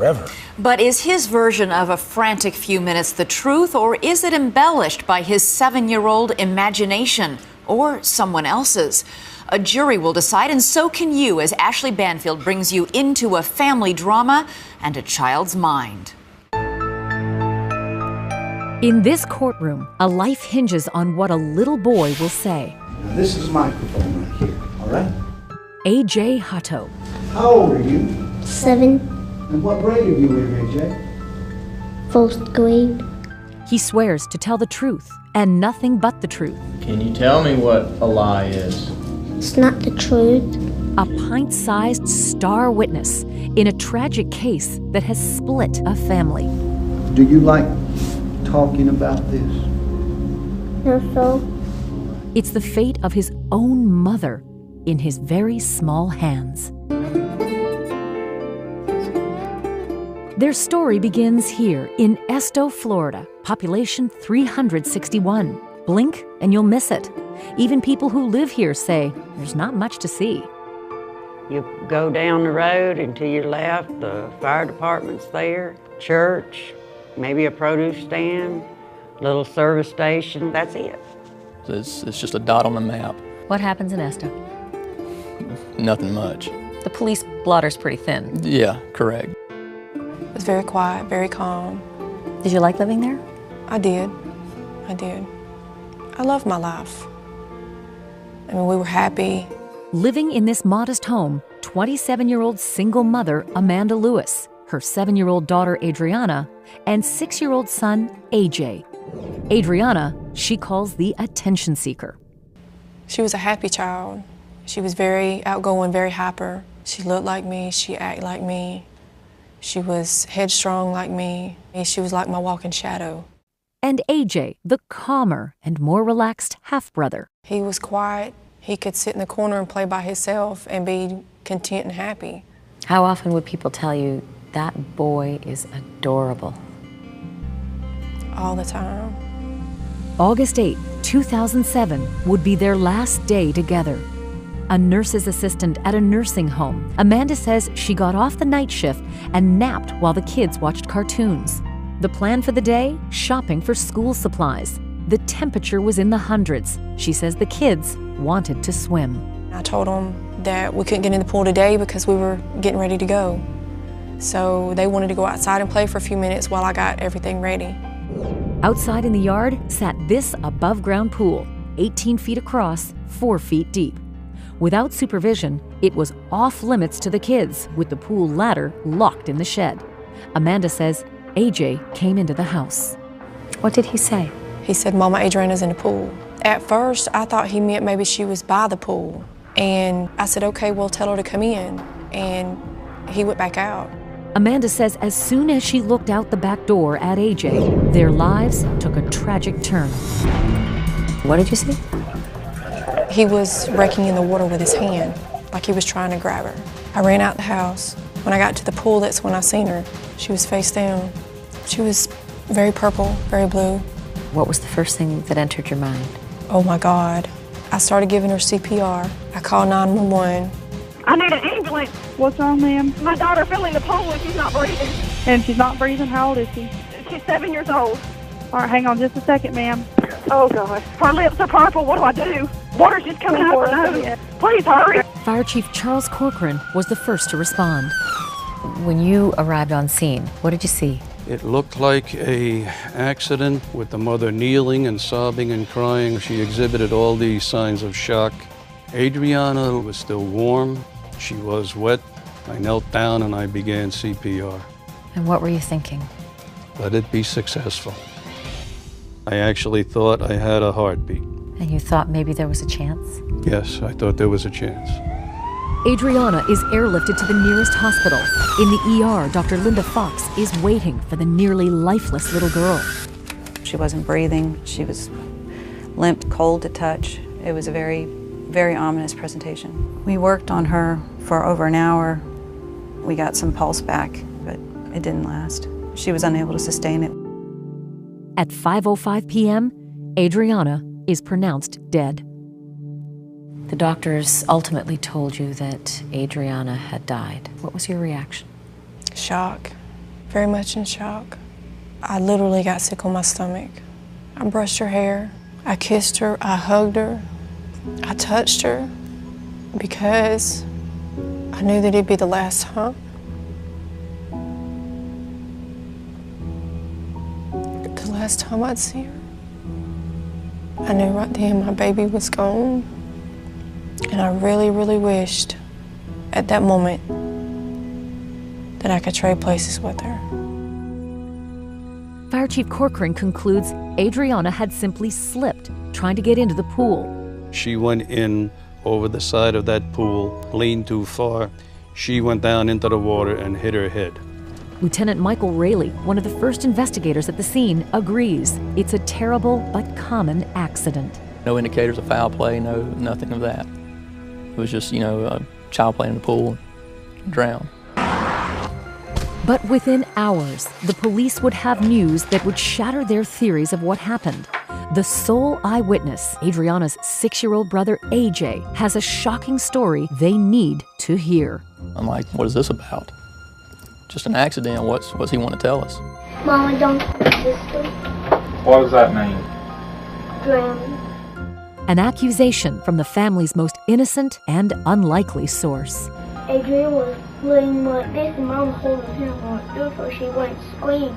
forever. But is his version of a frantic few minutes the truth, or is it embellished by his 7-year-old imagination or someone else's? A jury will decide, and so can you, as Ashley Banfield brings you into a family drama and a child's mind. In this courtroom, a life hinges on what a little boy will say. Now, this is a microphone right here, all right? A.J. Hutto. How old are you? 7, And what grade are you in, AJ? 4th grade. He swears to tell the truth and nothing but the truth. Can you tell me what a lie is? It's not the truth. A pint-sized star witness in a tragic case that has split a family. Do you like talking about this? No, so. It's the fate of his own mother in his very small hands. Their story begins here in Esto, Florida, population 361. Blink and you'll miss it. Even people who live here say there's not much to see. You go down the road and to your left, the fire department's there, church, maybe a produce stand, little service station, that's it. It's just a dot on the map. What happens in Esto? Nothing much. The police blotter's pretty thin. Yeah, correct. It was very quiet, very calm. Did you like living there? I did. I loved my life. I mean, we were happy. Living in this modest home, 27-year-old single mother Amanda Lewis, her 7-year-old daughter Adriana, and 6-year-old son AJ. Adriana, she calls the attention seeker. She was a happy child. She was very outgoing, very hyper. She looked like me, she acted like me. She was headstrong like me. She was like my walking shadow. And AJ, the calmer and more relaxed half-brother. He was quiet. He could sit in the corner and play by himself and be content and happy. How often would people tell you, that boy is adorable? All the time. August 8, 2007 would be their last day together. A nurse's assistant at a nursing home, Amanda says she got off the night shift and napped while the kids watched cartoons. The plan for the day? Shopping for school supplies. The temperature was in the hundreds. She says the kids wanted to swim. I told them that we couldn't get in the pool today because we were getting ready to go. So they wanted to go outside and play for a few minutes while I got everything ready. Outside in the yard sat this above-ground pool, 18 feet across, 4 feet deep. Without supervision, it was off-limits to the kids, with the pool ladder locked in the shed. Amanda says AJ came into the house. What did he say? He said, Mama, Adriana's in the pool. At first, I thought he meant maybe she was by the pool. And I said, okay, well, tell her to come in. And he went back out. Amanda says as soon as she looked out the back door at AJ, their lives took a tragic turn. What did you see? He was raking in the water with his hand, like he was trying to grab her. I ran out the house. When I got to the pool, that's when I seen her. She was face down. She was very purple, very blue. What was the first thing that entered your mind? Oh my God. I started giving her CPR. I called 911. I need an ambulance. What's wrong, ma'am? My daughter fell in the pool and she's not breathing. And she's not breathing? How old is she? She's 7 years old. All right, hang on just a second, ma'am. Oh, God. Her lips are purple. What do I do? Water's just coming out of her nose. Please hurry. Fire Chief Charles Corcoran was the first to respond. When you arrived on scene, what did you see? It looked like an accident with the mother kneeling and sobbing and crying. She exhibited all these signs of shock. Adriana was still warm. She was wet. I knelt down and I began CPR. And what were you thinking? Let it be successful. I actually thought I had a heartbeat. And you thought maybe there was a chance? Yes, I thought there was a chance. Adriana is airlifted to the nearest hospital. In the ER, Dr. Linda Fox is waiting for the nearly lifeless little girl. She wasn't breathing. She was limp, cold to touch. It was a very, very ominous presentation. We worked on her for over an hour. We got some pulse back, but it didn't last. She was unable to sustain it. At 5:05 p.m., Adriana is pronounced dead. The doctors ultimately told you that Adriana had died. What was your reaction? Shock. very much in shock. I literally got sick on my stomach. I brushed her hair, I kissed her, I hugged her, I touched her because I knew that it'd be the last time. The last time I'd see her. I knew right then my baby was gone, and I really, really wished at that moment that I could trade places with her. Fire Chief Corcoran concludes Adriana had simply slipped trying to get into the pool. She went in over the side of that pool, leaned too far. She went down into the water and hit her head. Lieutenant Michael Rayleigh, one of the first investigators at the scene, agrees it's a terrible but common accident. No indicators of foul play, nothing of that. It was just, a child playing in the pool and drowned. But within hours, the police would have news that would shatter their theories of what happened. The sole eyewitness, Adriana's 6-year-old brother AJ, has a shocking story they need to hear. I'm like, what is this about? Just an accident. What's he want to tell us? Mama, don't sister. What does that mean? Drowned. An accusation from the family's most innocent and unlikely source. Adrian was laying like this and Mama holding him like this so she wouldn't scream.